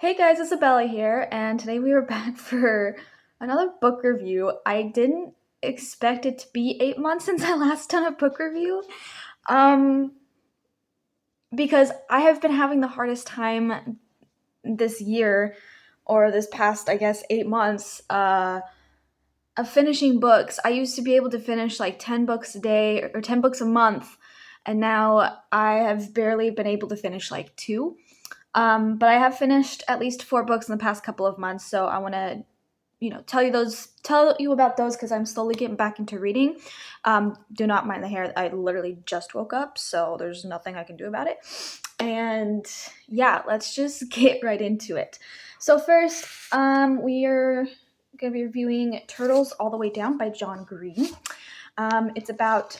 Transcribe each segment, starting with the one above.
Hey guys, Isabella here, and today we are back for another book review. I didn't expect it to be 8 months since I last done a book review, um, because I have been having the hardest time this year, or this past, I guess, 8 months, of finishing books. I used to be able to finish like 10 books a day or 10 books a month, and now I have barely been able to finish like two. But I have finished at least four books in the past couple of months, so I want to, tell you about those because I'm slowly getting back into reading. Do not mind the hair. I literally just woke up, so there's nothing I can do about it. And yeah, let's just get right into it. So first, we are going to be reviewing Turtles All the Way Down by John Green. It's about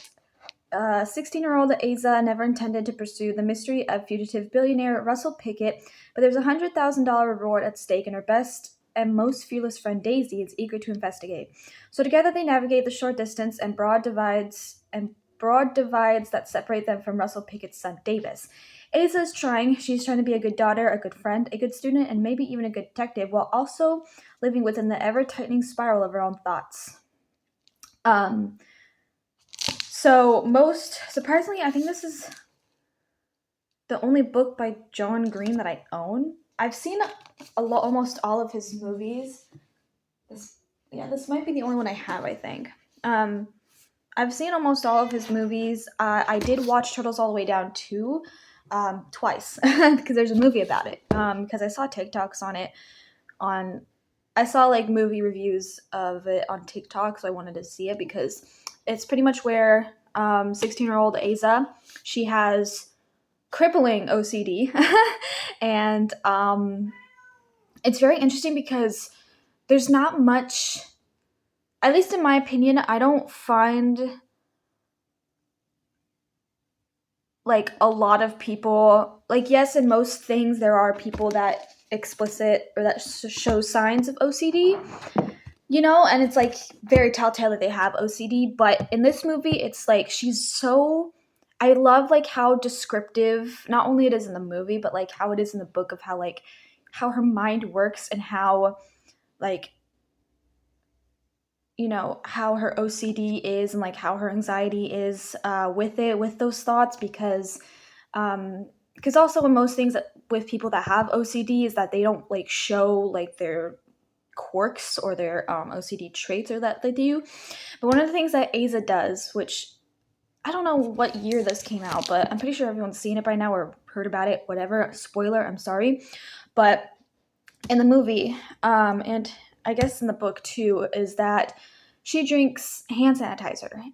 16-year-old Asa never intended to pursue the mystery of fugitive billionaire Russell Pickett, but there's a $100,000 reward at stake, and her best and most fearless friend Daisy is eager to investigate. So together they navigate the short distance and broad divides that separate them from Russell Pickett's son Davis. Asa is trying. She's trying to be a good daughter, a good friend, a good student, and maybe even a good detective, while also living within the ever-tightening spiral of her own thoughts. So most surprisingly, I think this is the only book by John Green that I own. I've seen almost all of his movies. This might be the only one I have, I think. I've seen almost all of his movies. I did watch Turtles All the Way Down 2 twice because there's a movie about it. Because I saw TikToks on it. I saw like movie reviews of it on TikTok, so I wanted to see it because it's pretty much where 16-year-old Asa, she has crippling OCD, and it's very interesting because there's not much, at least in my opinion, I don't find like a lot of people, like, yes, in most things there are people that explicit or that show signs of OCD, and it's like very telltale that they have OCD. But in this movie, it's like I love like how descriptive not only it is in the movie, but like how it is in the book of how her mind works and how like how her OCD is and like how her anxiety is with those thoughts because also in most things with people that have OCD is that they don't like show like their quirks or their OCD traits or that they do. But one of the things that Asa does, which I don't know what year this came out, but I'm pretty sure everyone's seen it by now or heard about it, whatever. Spoiler, I'm sorry. But in the movie, and I guess in the book too, is that she drinks hand sanitizer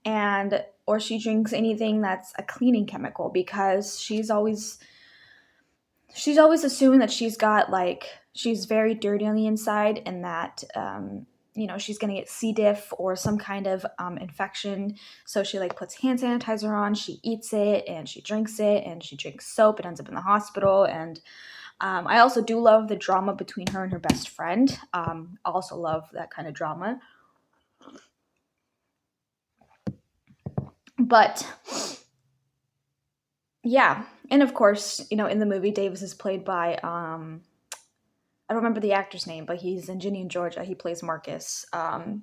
or she drinks anything that's a cleaning chemical because she's always assuming that she's very dirty on the inside and that she's gonna get C. diff or some kind of infection. So she like puts hand sanitizer on, she eats it, and she drinks soap. It ends up in the hospital. And I also do love the drama between her and her best friend. I also love that kind of drama. But yeah, and of course, in the movie, Davis is played by I don't remember the actor's name, but he's in Ginny and Georgia. He plays Marcus. And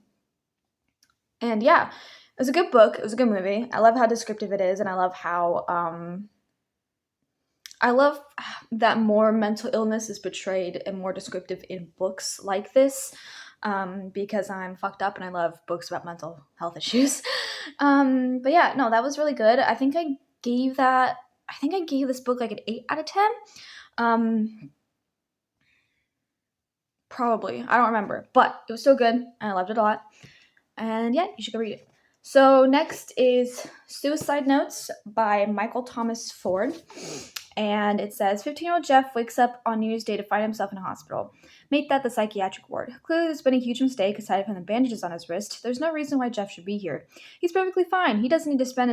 yeah, it was a good book. It was a good movie. I love how descriptive it is, and I love that more mental illness is portrayed and more descriptive in books like this. Because I'm fucked up and I love books about mental health issues. But yeah, no, that was really good. I think I gave this book like an 8 out of 10. Probably. I don't remember. But it was so good and I loved it a lot. And yeah, you should go read it. So next is Suicide Notes by Michael Thomas Ford. And it says 15-year-old Jeff wakes up on New Year's Day to find himself in a hospital. Make that the psychiatric ward. Clearly there's been a huge mistake aside from the bandages on his wrist. There's no reason why Jeff should be here. He's perfectly fine. He doesn't need to spend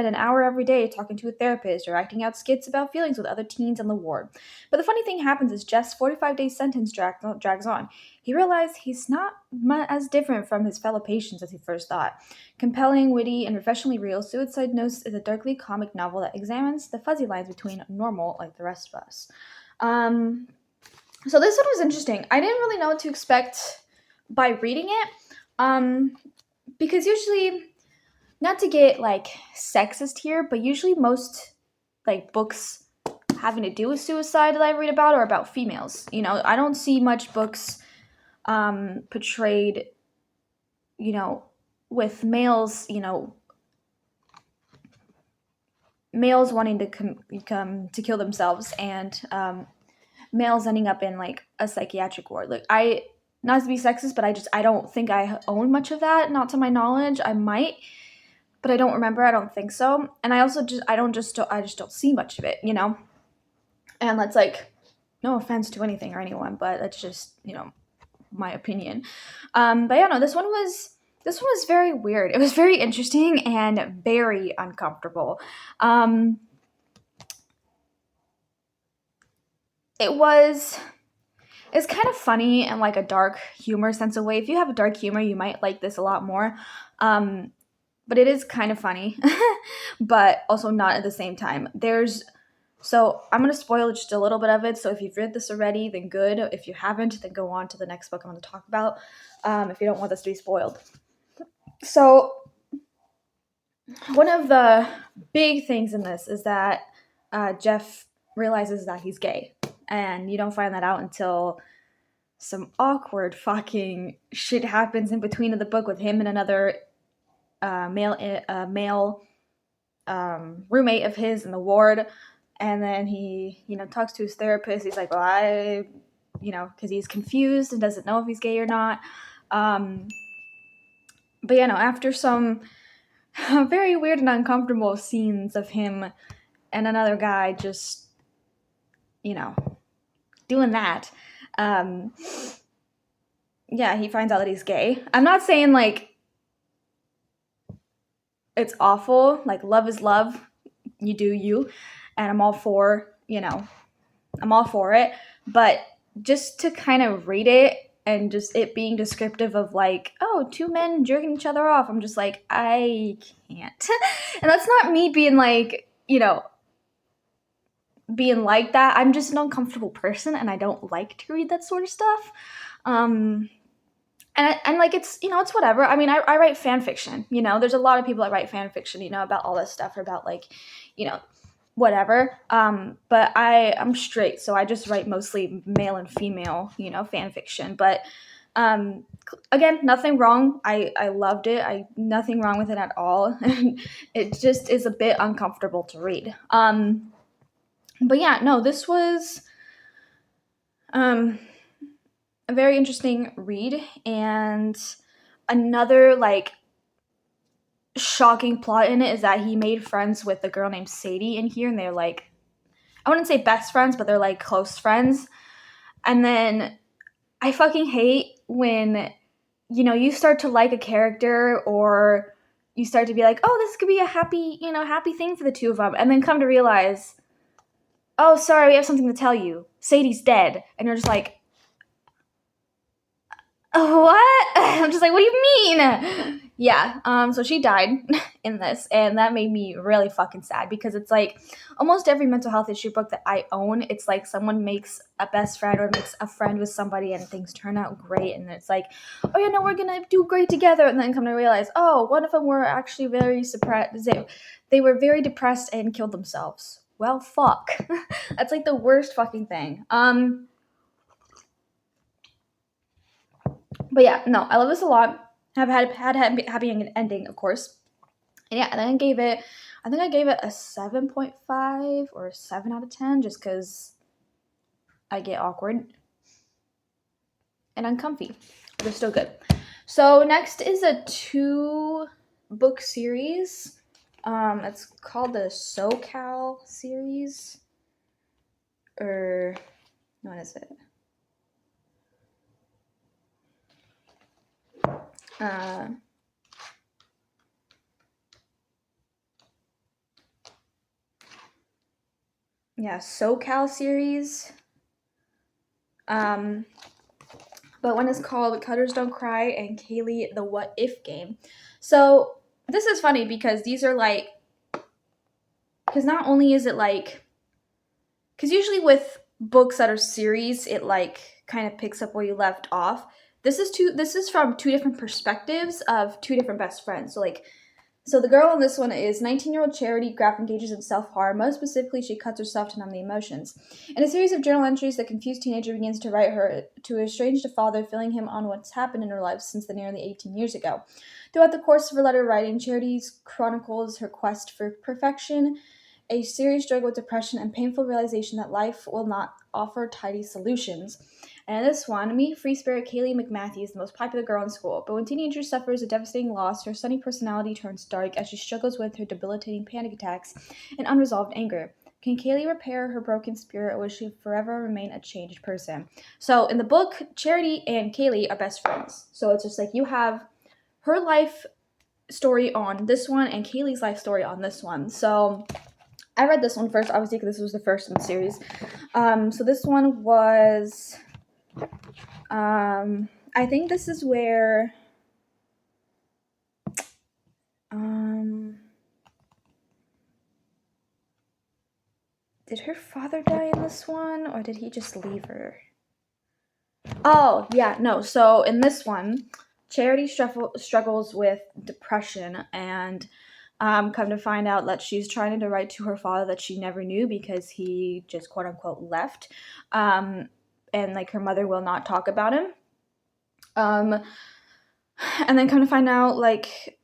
an hour every day talking to a therapist or acting out skits about feelings with other teens on the ward. But the funny thing happens is Jeff's 45-day sentence drags on. He realized he's not as different from his fellow patients as he first thought. Compelling, witty, and professionally real, Suicide Notes is a darkly comic novel that examines the fuzzy lines between normal like the rest of us. So this one was interesting. I didn't really know what to expect by reading it. Um, because usually, not to get like sexist here, but usually most like books having to do with suicide that I read about are about females. I don't see much books portrayed, you know, with males, males wanting to come to kill themselves, and males ending up in like a psychiatric ward. Like, I, not to be sexist, but I don't think I own much of that, not to my knowledge. I might, but I don't remember. I don't think so. And I also I just don't see much of it. And that's like, no offense to anything or anyone, but that's just, my opinion. But yeah, no, this one was very weird. It was very interesting and very uncomfortable. Um, it was it's kind of funny and like a dark humor sense of way. If you have a dark humor, you might like this a lot more. Um, but it is kind of funny, but also not at the same time. So I'm gonna spoil just a little bit of it. So if you've read this already, then good. If you haven't, then go on to the next book I'm gonna talk about. If you don't want this to be spoiled. So one of the big things in this is that Jeff realizes that he's gay, and you don't find that out until some awkward fucking shit happens in between of the book with him and another male roommate of his in the ward. And then he talks to his therapist. He's like, well, because he's confused and doesn't know if he's gay or not. But after some very weird and uncomfortable scenes of him and another guy just doing that, he finds out that he's gay. I'm not saying like it's awful. Like, love is love. You do you. And I'm all for it. But just to kind of read it and just it being descriptive of like, oh, two men jerking each other off, I'm just like, I can't. And that's not me being like, being like that. I'm just an uncomfortable person and I don't like to read that sort of stuff. And like, it's it's whatever. I mean, I write fan fiction. There's a lot of people that write fan fiction. About all this stuff, or about like, whatever. But I'm straight, so I just write mostly male and female, fan fiction. But again, nothing wrong. I loved it. Nothing wrong with it at all. It just is a bit uncomfortable to read. But yeah, no, this was a very interesting read, and another like shocking plot in it is that he made friends with a girl named Sadie in here, and they're like, I wouldn't say best friends, but they're like close friends. And then I fucking hate when you start to like a character, or you start to be like, oh, this could be a happy thing for the two of them, and then come to realize, oh, sorry, we have something to tell you. Sadie's dead. And you're just like, what? I'm just like, what do you mean? Yeah, so she died in this, and that made me really fucking sad, because it's like almost every mental health issue book that I own, it's like someone makes a best friend or makes a friend with somebody and things turn out great, and it's like, oh yeah, no, we're gonna do great together, and then come to realize, oh, one of them were actually very suppressed. They were very depressed and killed themselves. Well, fuck. That's like the worst fucking thing. But yeah, no, I love this a lot. Have had happy ending, of course. And yeah, and I gave it a 7.5 or a 7 out of 10, just because I get awkward and uncomfy. But they're still good. So next is a 2-book series. It's called the SoCal series. Or what is it? SoCal series. But one is called Cutters Don't Cry and Kaylee the What If Game. So this is funny because these are like, because not only is it like, because usually with books that are series, it like kind of picks up where you left off. This is from two different perspectives of two different best friends. So the girl in this one is 19-year-old Charity. Graff engages in self-harm. Most specifically, she cuts herself to numb the emotions. In a series of journal entries, the confused teenager begins to write her to a estranged father, filling him on what's happened in her life since the nearly 18 years ago. Throughout the course of her letter writing, Charity's chronicles her quest for perfection, a serious struggle with depression, and painful realization that life will not offer tidy solutions. And in this one, meet free spirit Kaylee McMatthew is the most popular girl in school. But when teenager suffers a devastating loss, her sunny personality turns dark as she struggles with her debilitating panic attacks and unresolved anger. Can Kaylee repair her broken spirit, or will she forever remain a changed person? So in the book, Charity and Kaylee are best friends. So it's just like you have her life story on this one and Kaylee's life story on this one. So I read this one first, obviously, because this was the first in the series. So this one was, I think this is where, did her father die in this one, or did he just leave her? Oh, yeah, no. So in this one, Charity struggles with depression and come to find out that she's trying to write to her father that she never knew because he just quote unquote left. And like her mother will not talk about him. And then come to find out like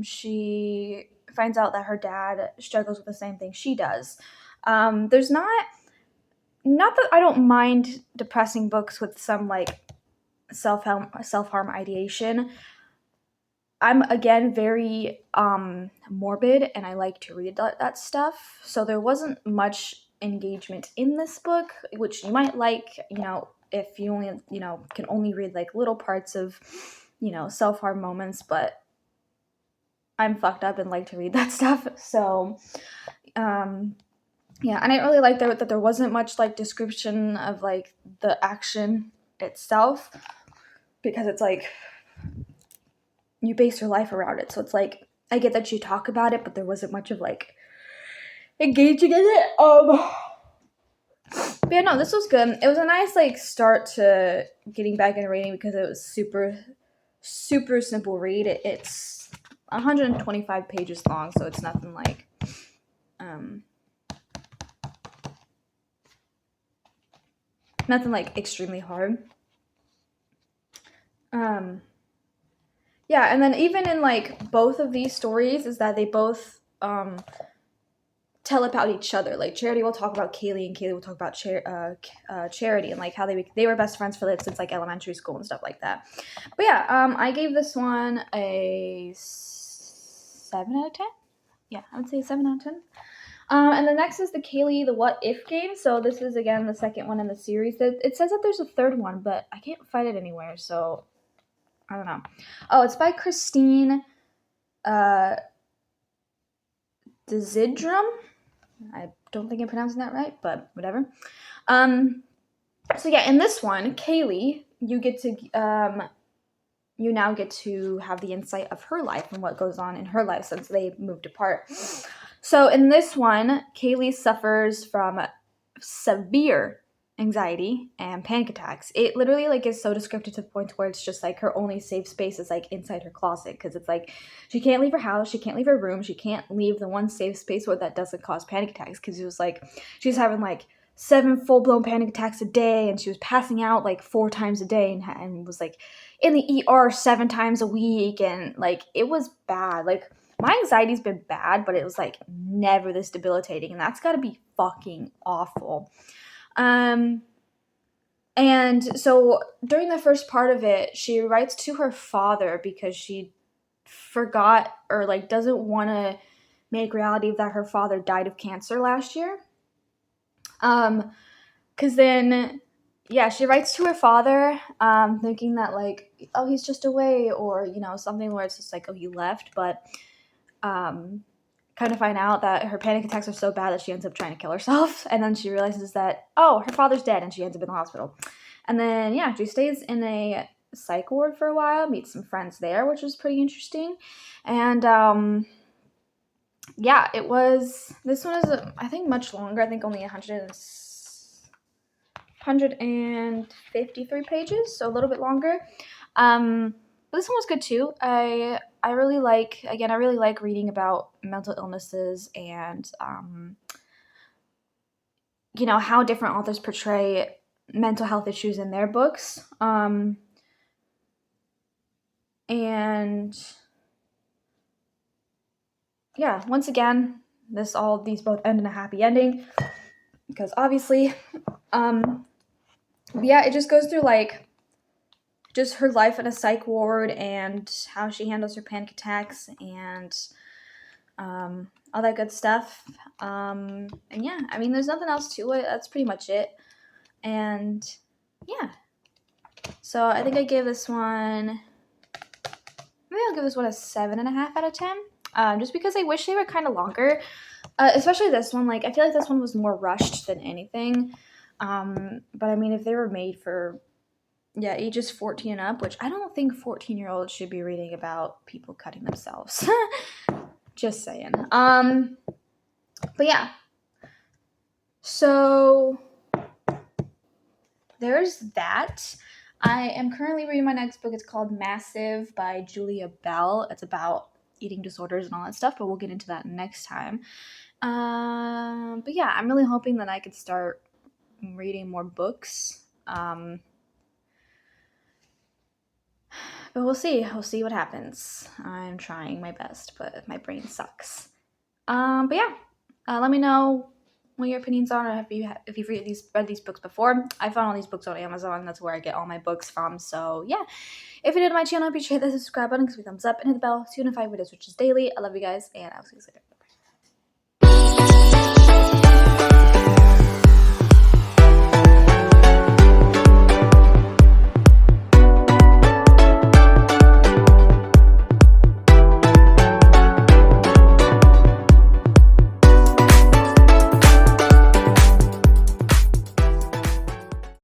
she finds out that her dad struggles with the same thing she does. There's not that I don't mind depressing books with some like self-harm ideation. I'm again very morbid and I like to read that stuff. So there wasn't much engagement in this book, which you might like, if you only, can only read like little parts of, self-harm moments, but I'm fucked up and like to read that stuff. So yeah, and I really like that there wasn't much like description of like the action itself, because it's like you base your life around it. So it's like I get that you talk about it, but there wasn't much of like engaging in it. But yeah, no, this was good. It was a nice like start to getting back into reading because it was super simple read. It's 125 pages long, so it's nothing like extremely hard. Yeah, and then even in like both of these stories is that they both tell about each other. Like Charity will talk about Kaylee and Kaylee will talk about Charity and like how they were best friends for like since like elementary school and stuff like that. But yeah, I gave this one a 7 out of 10. Yeah, I would say 7 out of 10. And the next is the Kaylee the What If game. So this is again the second one in the series. It says that there's a third one, but I can't find it anywhere. So I don't know. Oh, it's by Christine Desidrum. I don't think I'm pronouncing that right, but whatever. So yeah, in this one, Kaylee, you now get to have the insight of her life and what goes on in her life since they moved apart. So in this one, Kaylee suffers from severe anxiety and panic attacks. It literally like is so descriptive to the point where it's just like her only safe space is like inside her closet, because it's like she can't leave her house, she can't leave her room, she can't leave the one safe space where that doesn't cause panic attacks, because it was like she's having like 7 full-blown panic attacks a day, and she was passing out like 4 times a day, and was like in the ER 7 times a week, and like it was bad. Like my anxiety's been bad, but it was like never this debilitating, and that's gotta be fucking awful. And so during the first part of it, she writes to her father because she forgot or like doesn't want to make reality that her father died of cancer last year. Cause then, yeah, she writes to her father, thinking that like, oh, he's just away, or, something where it's just like, oh, he left, but, kind of find out that her panic attacks are so bad that she ends up trying to kill herself. And then she realizes that, oh, her father's dead, and she ends up in the hospital. And then, yeah, she stays in a psych ward for a while, meets some friends there, which was pretty interesting. And, yeah, this one is, I think, much longer. I think only 100 553 pages, so a little bit longer. But this one was good too. I really like reading about mental illnesses and how different authors portray mental health issues in their books. And yeah, once again, these both end in a happy ending because obviously, yeah, it just goes through like just her life in a psych ward and how she handles her panic attacks and all that good stuff. And yeah, I mean, there's nothing else to it. That's pretty much it. And yeah, so I think I gave this one. Maybe I'll give this one a 7.5 out of 10. Just because I wish they were kind of longer, especially this one. Like I feel like this one was more rushed than anything. But I mean, if they were made for ages 14 and up, which I don't think 14-year-olds should be reading about people cutting themselves. Just saying. But yeah. So there's that. I am currently reading my next book. It's called Massive by Julia Bell. It's about eating disorders and all that stuff, but we'll get into that next time. But yeah, I'm really hoping that I could start reading more books. But we'll see. We'll see what happens. I'm trying my best, but my brain sucks. But yeah, let me know what your opinions are, or if you've read these books before. I found all these books on Amazon. That's where I get all my books from. So yeah, if you're new to my channel, be sure to hit the subscribe button, give me a thumbs up, and hit the bell so you get notified videos, which is daily. I love you guys, and I'll see you later.